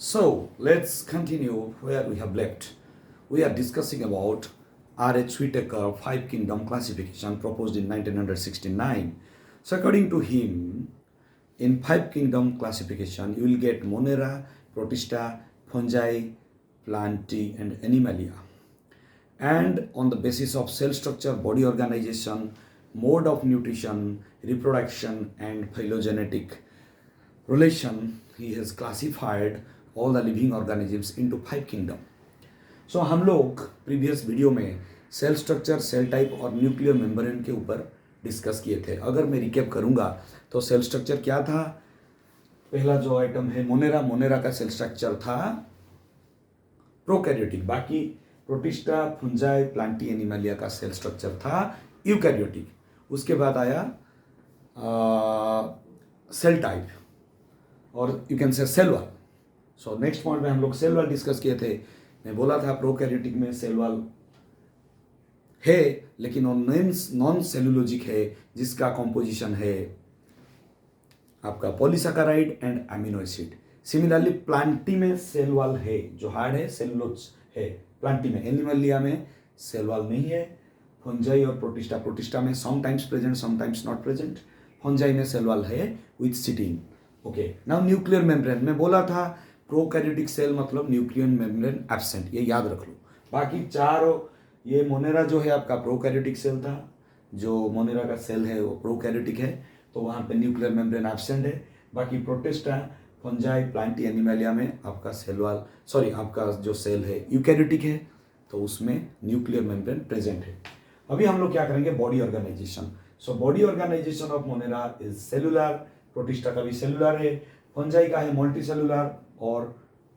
So let's continue where we have left. We are discussing about R.H. Whitaker Five Kingdom classification proposed in 1969. So according to him, in Five Kingdom classification, you will get Monera, Protista, Fungi, Plantae, and Animalia. And on the basis of cell structure, body organization, mode of nutrition, reproduction, and phylogenetic relation, he has classified all the living organisms into five kingdom. सो हम लोग previous video में cell structure, cell type और nuclear membrane के ऊपर discuss किए थे. अगर मैं रिकेप करूंगा तो सेल स्ट्रक्चर क्या था. पहला जो आइटम है मोनेरा. मोनेरा का सेल स्ट्रक्चर था प्रोकैरियोटिक. बाकी प्रोटिस्टा, फुंजाई, प्लांटी, एनिमलिया का सेल स्ट्रक्चर था यूकैरियोटिक. उसके बाद आया सेल टाइप और you can say cell wall. So next point में हम लोग सेल वॉल डिस्कस किए थे. मैं बोला था प्रोकैरियोटिक में सेल वॉल है लेकिन वो नॉन सेलुलोजिक है जिसका कॉम्पोजिशन है आपका polysaccharide and amino acid. Similarly Plantae में सेल वॉल है जो हार्ड है, सेलुलोज है प्लांटी में. एनिमलिया में सेल वॉल नहीं है. फंजाई और प्रोटिस्टा में sometimes present sometimes not present. Fungi में सेल वॉल है विथ सिटीन. ओके, नाउ न्यूक्लियर मेम्ब्रेन में बोला था प्रोकैरियोटिक सेल मतलब न्यूक्लियर मेम्ब्रेन एब्सेंट, ये याद रख लो. बाकी चारों, ये मोनेरा जो है आपका प्रोकैरियोटिक सेल था. जो मोनेरा का सेल है वो प्रोकैरियोटिक है तो वहाँ पे न्यूक्लियर मेम्ब्रेन एब्सेंट है. बाकी प्रोटिस्टा, फंजाई, प्लांटी, एनिमलिया में आपका सेल वॉल आपका जो सेल है यूकैरियोटिक है तो उसमें न्यूक्लियर मेम्ब्रेन प्रेजेंट है. अभी हम लोग क्या करेंगे, body organisation. So body organisation of Monera is cellular. Protista का भी सेलुलर है. फंजाई का है मल्टी सेलुलर और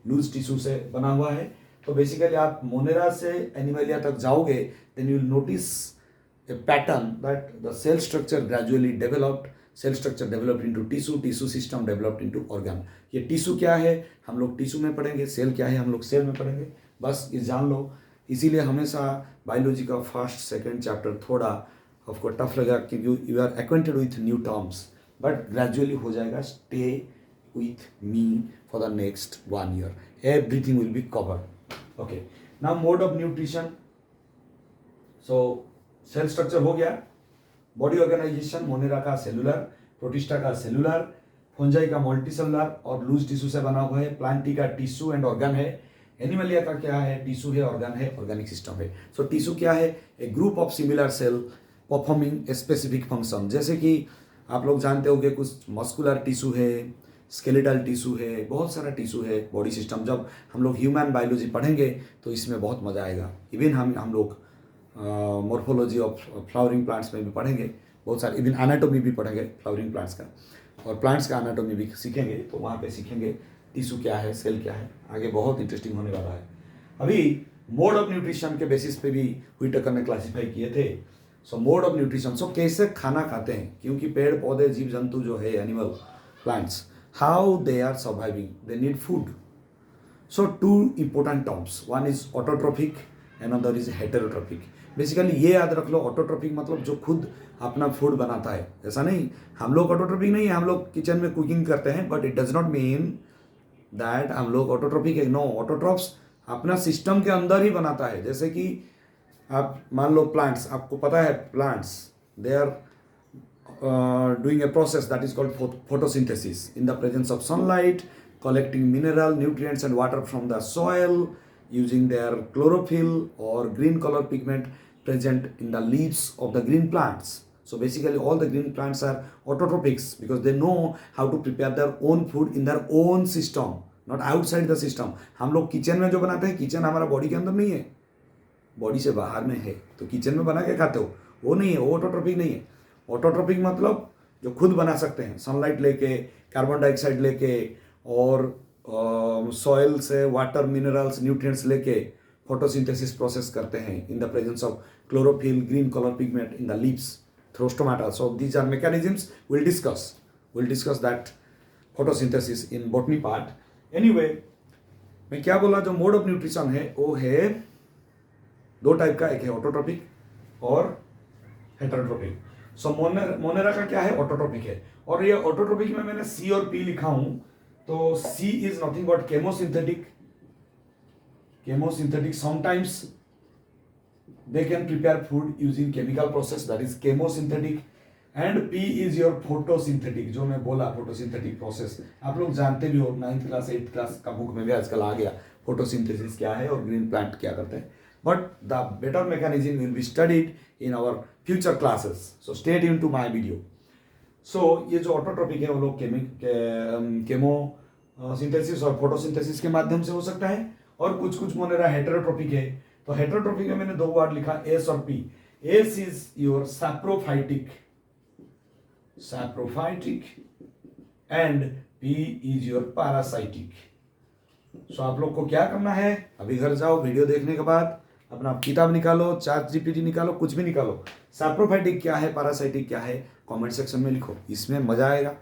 लूज टिश्यू से बना हुआ है. तो बेसिकली आप मोनेरा से एनिमलिया तक जाओगे then you will notice a pattern that the cell structure gradually developed. Cell structure developed into tissue, tissue system developed into organ. ये टिश्यू क्या है हम लोग टिश्यू में पढ़ेंगे, सेल क्या है हम लोग सेल में पढ़ेंगे. बस ये जान लो. इसीलिए हमेशा बायोलॉजी का फर्स्ट सेकंड चैप्टर थोड़ा आपको टफ लगा क्योंकि you are acquainted with new terms, but gradually हो जाएगा. Stay with me for the next 1 year. Everything will be covered. Okay, now mode of nutrition. So cell structure हो गया. Body organisation Monera का cellular, Protista का cellular, Fungi का multicellular और loose tissue से बना हुआ है. प्लांटी का टिश्यू एंड ऑर्गन है. एनिमलिया का क्या है, टिश्यू है, ऑर्गन है, ऑर्गेनिक सिस्टम है. सो टिश्यू क्या है, a group of similar cell performing a specific function. जैसे कि आप लोग जानते होंगे कुछ मस्कुलर टिश्यू है, स्केलेटल टिश्यू है, बहुत सारा टिश्यू है बॉडी सिस्टम. जब हम लोग ह्यूमन बायोलॉजी पढ़ेंगे तो इसमें बहुत मजा आएगा. इवन हम लोग मॉर्फोलॉजी ऑफ फ्लावरिंग प्लांट्स में भी पढ़ेंगे बहुत सारे. इवन एनाटोमी भी पढ़ेंगे फ्लावरिंग प्लांट्स का और प्लांट्स का एनाटोमी भी सीखेंगे. तो वहाँ पे सीखेंगे टिश्यू क्या है, सेल क्या है. आगे बहुत इंटरेस्टिंग होने वाला है. अभी मोड ऑफ न्यूट्रिशन के बेसिस पे भी व्हिटेकर ने क्लासीफाई किए थे. सो मोड ऑफ न्यूट्रिशन, सो कैसे खाना खाते हैं, क्योंकि पेड़ पौधे जीव जंतु जो है animal plants, how they are surviving, they need food. So two important terms, one is autotrophic, another is heterotrophic. Basically ये याद रख लो, ऑटोट्रोफिक मतलब जो खुद अपना फूड बनाता है. ऐसा नहीं हम लोग ऑटोट्रोफिक नहीं है, हम लोग किचन में कुकिंग करते हैं, but it does not mean that हम लोग ऑटोट्रोफिक है. नो, ऑटोट्रोफ्स अपना सिस्टम के अंदर ही बनाता है. जैसे कि आप मान लो प्लांट्स, आपको पता है plants they are doing a process that is called photosynthesis in the presence of sunlight, collecting mineral, nutrients and water from the soil using their chlorophyll or green color pigment present in the leaves of the green plants. So basically all the green plants are autotrophics because they know how to prepare their own food in their own system, not outside the system. हम लोग kitchen में जो बनाते हैं, kitchen हमारा body के अंदर नहीं है, बॉडी से बाहर में है. तो किचन में बना के खाते हो, वो नहीं है, वो ऑटोट्रोफिक नहीं है. ऑटोट्रोफिक मतलब जो खुद बना सकते हैं, सनलाइट लेके, कार्बन डाइऑक्साइड लेके और सॉइल से वाटर, मिनरल्स, न्यूट्रिएंट्स लेके फोटोसिंथेसिस प्रोसेस करते हैं in the presence of chlorophyll, green colour pigment in the leaves through stomata. So these are mechanisms will discuss that photosynthesis in botany part. Anyway, मैं क्या बोला, जो mode of nutrition है वो है दो टाइप का, एक है ऑटोट्रोपिक और हेटेरोट्रोपिक. सो मोनेरा का क्या है, ऑटोट्रोपिक है. और ये ऑटोट्रोपिक में मैंने सी और पी लिखा हूं तो C is nothing but chemosynthetic. Chemosynthetic, sometimes they can prepare food using chemical process, that is chemosynthetic. And P is your photosynthetic, जो मैं बोला photosynthetic process. आप लोग जानते भी हो 9th क्लास 8th क्लास का बुक में भी आजकल आ गया photosynthesis क्या है और ग्रीन प्लांट क्या करते हैं. But the better mechanism will be studied in our future classes. So stay tuned to my video. So ये जो ऑटोट्रोपिक है वो लोग केमो सिंथेसिस और फोटोसिंथेसिस के माध्यम से हो सकता है, और कुछ कुछ मोनेरा हेटेरोट्रोपिक है. तो हेटेरोट्रोपिक में मैंने दो वर्ड लिखा एस और P. S is your saprophytic and P is your parasitic. So आप लोग को क्या करना है, अभी घर जाओ, वीडियो देखने के बाद अपना किताब निकालो, चैट जीपीटी निकालो, कुछ भी निकालो. सैप्रोफाइटिक क्या है, पैरासाइटिक क्या है, कमेंट सेक्शन में लिखो. इसमें मजा आएगा,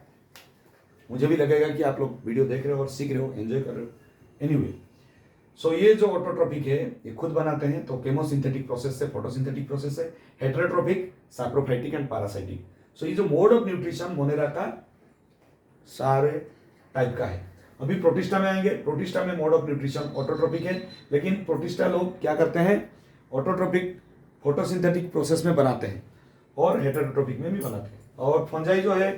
मुझे भी लगेगा कि आप लोग वीडियो देख रहे हो और सीख रहे हो, एंजॉय कर रहे हो. एनीवे, सो ये जो ऑटोट्रोपिक है ये खुद बनाते हैं, तो केमोसिंथेटिक प्रोसेस से, फोटोसिंथेटिक प्रोसेस से. हेटेरोट्रोपिक, सैप्रोफाइटिक एंड पैरासाइटिक. सो ये जो मोड ऑफ न्यूट्रिशन मोनेरा का सारे टाइप का है. अभी प्रोटिस्टा में आएंगे. प्रोटिस्टा में मोड ऑफ न्यूट्रिशन ऑटोट्रोपिक है, लेकिन प्रोटिस्टा लोग क्या करते हैं, ऑटोट्रोपिक फोटोसिंथेटिक प्रोसेस में बनाते हैं और हेटेरोट्रोपिक में भी बनाते हैं. और फंजाई जो है,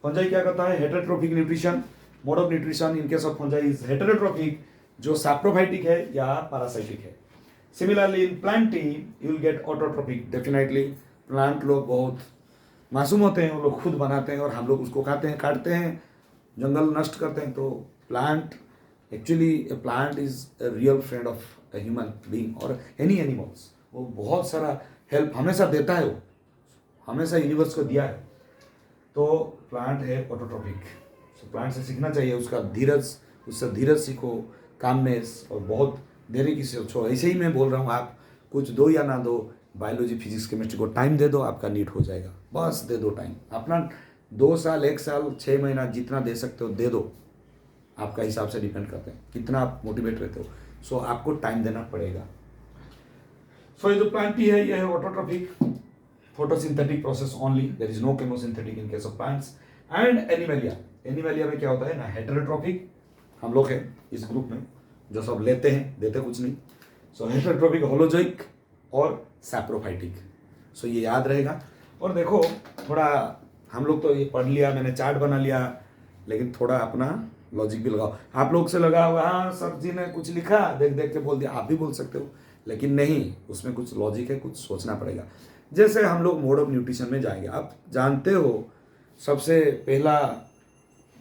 फंजाई क्या करता है, heterotrophic nutrition. Mode of nutrition in case of fungi is heterotrophic, जो सैप्रोफाइटिक है या पैरासाइटिक है. Similarly in plants you will get autotrophic. Definitely plant लोग बहुत मासूम होते हैं, वो लोग खुद बनाते हैं और हम लोग उसको खाते हैं, काटते हैं, जंगल नष्ट करते हैं. तो plant actually A plant is a real friend of a human being और एनी एनिमल्स. वो बहुत सारा हेल्प हमेशा देता है, वो हमेशा यूनिवर्स को दिया है. तो प्लांट है ऑटोट्रोपिक. सो प्लांट से सीखना चाहिए, उसका धीरज, उससे धीरज सीखो, कामनेस, और बहुत देरी की सोचो. ऐसे ही मैं बोल रहा हूँ, आप कुछ दो या ना दो, बायोलॉजी फिजिक्स केमिस्ट्री को टाइम दे दो, आपका नीट हो जाएगा. बस दे दो टाइम अपना, 2 साल 1 साल 6 महीना जितना दे सकते हो दे दो. आपका हिसाब से डिपेंड करते हैं कितना आप मोटिवेट रहते हो. सो आपको टाइम देना पड़ेगा. सो ये जो प्लांटी है ये है autotrophic, photosynthetic process only, there is no chemosynthetic in case of plants. And Animalia, Animalia में क्या होता है ना, हेटेरोट्रोपिक. हम लोग हैं इस ग्रुप में जो सब लेते हैं, देते कुछ नहीं. सो हेटेरोट्रोपिक, होलोजोइक और सैप्रोफाइटिक. सो ये याद रहेगा. और देखो थोड़ा हम लोग तो ये पढ़ लिया, मैंने चार्ट बना लिया, लेकिन थोड़ा अपना लॉजिक भी लगाओ. आप लोग से लगा हुआ, हाँ सर जी ने कुछ लिखा, देख देख के बोल दिया, आप भी बोल सकते हो, लेकिन नहीं, उसमें कुछ लॉजिक है, कुछ सोचना पड़ेगा. जैसे हम लोग मोड ऑफ न्यूट्रिशन में जाएंगे. आप जानते हो सबसे पहला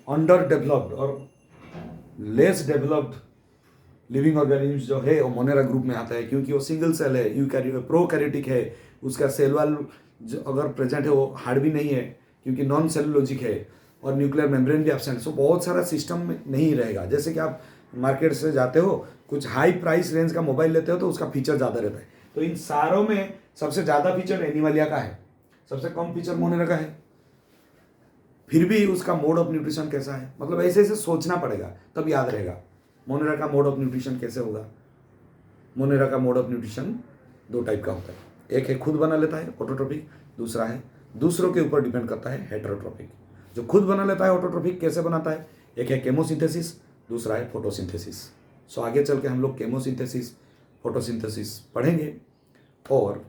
अंडर डेवलप्ड और लेस डेवलप्ड लिविंग ऑर्गेनिज्म जो है वो मोनेरा ग्रुप में आता है, क्योंकि वो सिंगल सेल है, प्रोकैरियोटिक है. उसका सेल वॉल जो अगर प्रेजेंट है वो हार्ड भी नहीं है, क्योंकि नॉन सेलुलोजिक है, और न्यूक्लियर मेम्ब्रेन भी एब्सेंट. सो बहुत सारा सिस्टम में नहीं रहेगा. जैसे कि आप मार्केट से जाते हो, कुछ हाई प्राइस रेंज का मोबाइल लेते हो तो उसका फीचर ज़्यादा रहता है. तो इन सारों में सबसे ज़्यादा फीचर एनिमलिया का है, सबसे कम फीचर मोनेरा का है. फिर भी उसका मोड ऑफ न्यूट्रिशन कैसा है, मतलब ऐसे ऐसे सोचना पड़ेगा, तब याद रहेगा. मोनेरा का मोड ऑफ न्यूट्रिशन कैसे होगा. मोनेरा का मोड ऑफ न्यूट्रिशन 2 टाइप का होता है. एक है खुद बना लेता है ऑटोट्रोपिक, दूसरा है दूसरों के ऊपर डिपेंड करता है हेटेरोट्रोपिक. जो खुद बना लेता है ऑटोट्रोपिक कैसे बनाता है, एक है केमोसिंथेसिस, दूसरा है फोटोसिंथेसिस. सो आगे चल के हम लोग केमोसिंथेसिस, फोटोसिंथेसिस पढ़ेंगे. और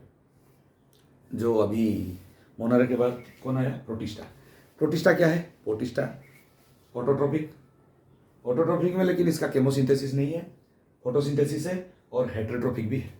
जो अभी मोनेरा के बाद कौन आया, प्रोटिस्टा. प्रोटिस्टा क्या है, प्रोटिस्टा ऑटोट्रोपिक, ऑटोट्रोपिक में, लेकिन इसका केमोसिंथेसिस नहीं है, फोटोसिंथेसिस है और हेटेरोट्रोपिक भी है.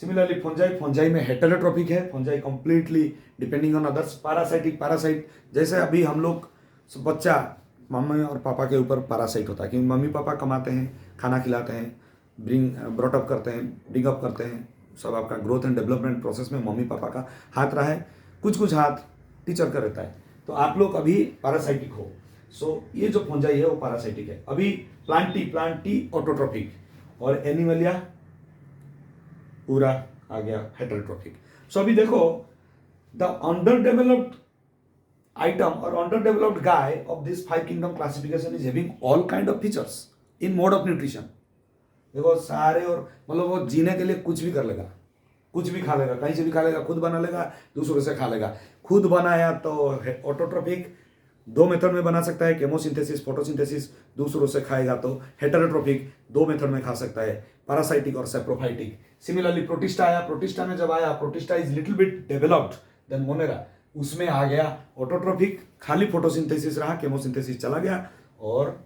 सिमिलरली फंजाई, फंजाई में हेटेरोट्रोपिक है, fungi completely depending on others. Parasitic, parasite जैसे अभी हम लोग बच्चा मम्मी और पापा के ऊपर पैरासाइट होता है, क्योंकि मम्मी पापा कमाते हैं, खाना खिलाते हैं, ब्रॉटअप करते हैं, ब्रिंग अप करते हैं. सब आपका ग्रोथ एंड डेवलपमेंट प्रोसेस में मम्मी पापा का हाथ रहा है, कुछ कुछ हाथ टीचर का रहता है. तो आप लोग अभी पैरासाइटिक हो. सो ये जो फंजाई है वो पैरासाइटिक है. अभी प्लांटी ऑटोट्रोपिक, और एनिमलिया पूरा आ गया हेटेरोट्रोपिक. सो अभी देखो, द अंडर डेवलप्ड आइटम और under developed guy of this 5 kingdom classification is having all kind of features in mode of nutrition. देखो सारे, और मतलब वो जीने के लिए कुछ भी कर लेगा, कुछ भी खा लेगा, कहीं से भी खा लेगा, खुद बना लेगा, दूसरों से खा लेगा. खुद बनाया तो ऑटोट्रोपिक, दो मेथड में बना सकता है, केमोसिंथेसिस, फोटोसिंथेसिस, दूसरों से खाएगा तो हेटेरोट्रोफिक, दो मेथड में खा सकता है, पैरासाइटिक और सैप्रोफाइटिक। सिमिलरली प्रोटिस्टा आया, प्रोटिस्टा में जब आया, Protista is little bit developed then Monera, उसमें आ गया ऑटोट्रोफिक, खाली फोटोसिंथेसिस रहा, केमोसिंथेसिस चला गया, और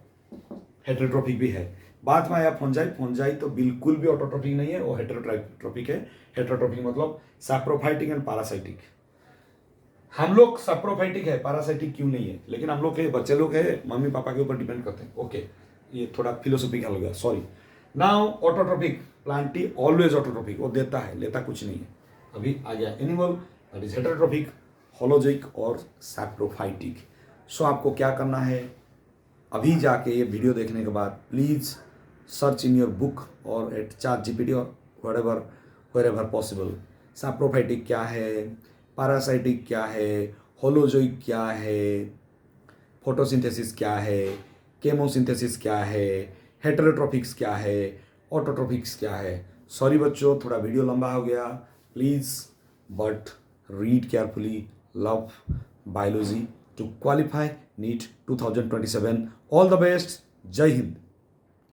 हेटेरोट्रोफिक भी है। बाद में आया फंजाई, फंजाई तो बिल्कुल भी ऑटोट्रोफिक नहीं है, वो हेटेरोट्रोफिक है। हेटेरोट्रोफिक मतलब सैप्रोफाइटिक एंड पैरासाइटिक। हम लोग सैप्रोफाइटिक है, पैरासाइटिक क्यों नहीं है, लेकिन हम लोग के बच्चे लोग है, मम्मी पापा के ऊपर डिपेंड करते हैं। ओके, ये थोड़ा फिलोसॉफिकल हो गया, sorry. Now autotrophic, Plantae always autotrophic, वो देता है, लेता कुछ नहीं है। अभी आ गया एनिमल, दैट इज हेटेरोट्रोफिक, होलोजिक और सैप्रोफाइटिक। सो आपको क्या करना है, अभी जाके ये वीडियो देखने के बाद please search in your book और एट ChatGPT और wherever पॉसिबल, सैप्रोफाइटिक क्या है, पैरासाइटिक क्या है, होलोजोइक क्या है, फोटोसिंथेसिस क्या है, केमोसिंथेसिस क्या है, हेटेरोट्रोफिक्स क्या है, ऑटोट्रोफिक्स क्या है। सॉरी बच्चों, थोड़ा वीडियो लंबा हो गया, please but read carefully, love biology to qualify NEET 2027। All the best, जय हिंद।